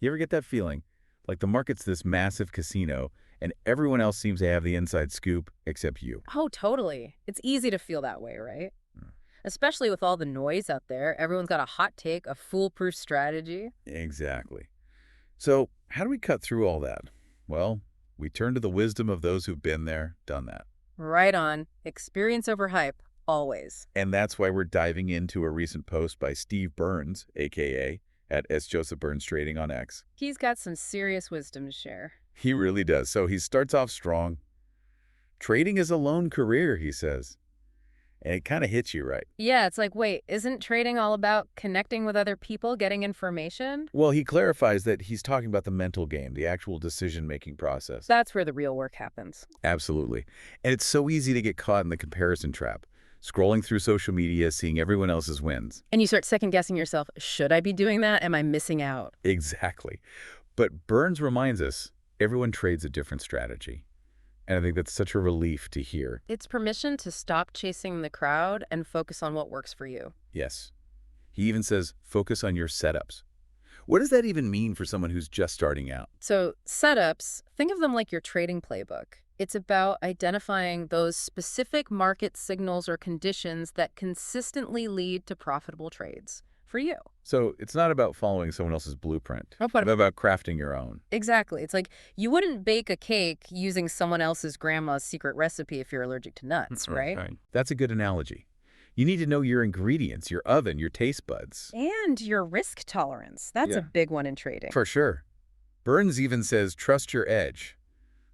You ever get that feeling? Like the market's this massive casino, and everyone else seems to have the inside scoop except you. Oh, totally. It's easy to feel that way, right? Mm. Especially with all the noise out there. Everyone's got a hot take, a foolproof strategy. Exactly. So, how do we cut through all that? Well, we turn to the wisdom of those who've been there, done that. Right on. Experience over hype, always. And that's why we're diving into a recent post by Steve Burns, aka at S. Joseph Burns Trading on X. He's got some serious wisdom to share. He really does. So he starts off strong. Trading is a lone career, he says. And it kind of hits you right. Yeah, it's like, wait, isn't trading all about connecting with other people, getting information? Well, he clarifies that he's talking about the mental game, the actual decision-making process. That's where the real work happens. Absolutely. And it's so easy to get caught in the comparison trap, scrolling through social media, seeing everyone else's wins. And you start second guessing yourself. Should I be doing that? Am I missing out? Exactly. But Burns reminds us, everyone trades a different strategy. And I think that's such a relief to hear. It's permission to stop chasing the crowd and focus on what works for you. Yes. He even says, focus on your setups. What does that even mean for someone who's just starting out? So, setups, think of them like your trading playbook. It's about identifying those specific market signals or conditions that consistently lead to profitable trades for you. So it's not about following someone else's blueprint. Oh, It's about crafting your own. exactly. It's like you wouldn't bake a cake using someone else's grandma's secret recipe if you're allergic to nuts, right? Right. That's a good analogy. You need to know your ingredients, your oven, your taste buds. And your risk tolerance. That's a Yeah. big one in trading. For sure. Burns even says, trust your edge.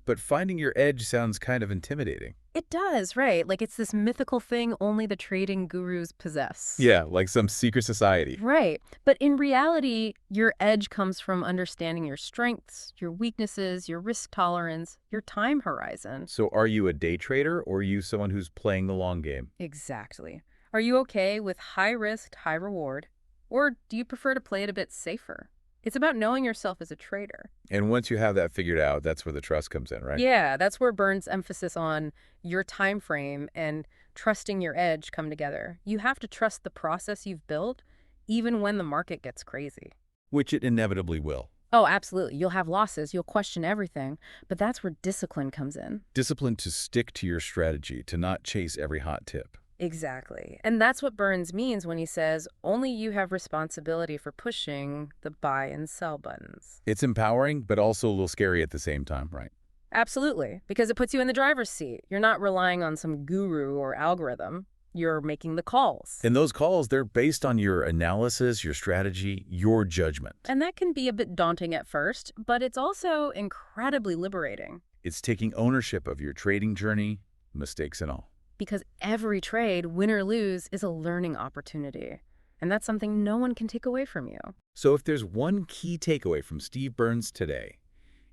But finding your edge sounds kind of intimidating. It does, right? Like it's this mythical thing only the trading gurus possess. Yeah, like some secret society. Right. But in reality, your edge comes from understanding your strengths, your weaknesses, your risk tolerance, your time horizon. So are you a day trader or are you someone who's playing the long game? Exactly. Are you okay with high risk, high reward? Or do you prefer to play it a bit safer? It's about knowing yourself as a trader. And once you have that figured out, that's where the trust comes in, right? Yeah, that's where Burns' emphasis on your time frame and trusting your edge come together. You have to trust the process you've built, even when the market gets crazy. Which it inevitably will. Oh, absolutely. You'll have losses. You'll question everything. But that's where discipline comes in. Discipline to stick to your strategy, to not chase every hot tip. Exactly. And that's what Burns means when he says only you have responsibility for pushing the buy and sell buttons. It's empowering, but also a little scary at the same time, right? Absolutely. Because it puts you in the driver's seat. You're not relying on some guru or algorithm. You're making the calls. And those calls, they're based on your analysis, your strategy, your judgment. And that can be a bit daunting at first, but it's also incredibly liberating. It's taking ownership of your trading journey, mistakes and all. Because every trade, win or lose, is a learning opportunity. And that's something no one can take away from you. So if there's one key takeaway from Steve Burns today,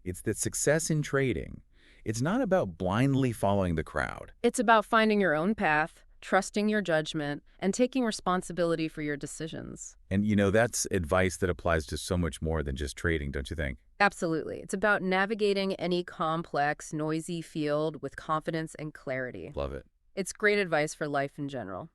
it's that success in trading, it's not about blindly following the crowd. It's about finding your own path, trusting your judgment, and taking responsibility for your decisions. And that's advice that applies to so much more than just trading, don't you think? Absolutely. It's about navigating any complex, noisy field with confidence and clarity. Love it. It's great advice for life in general.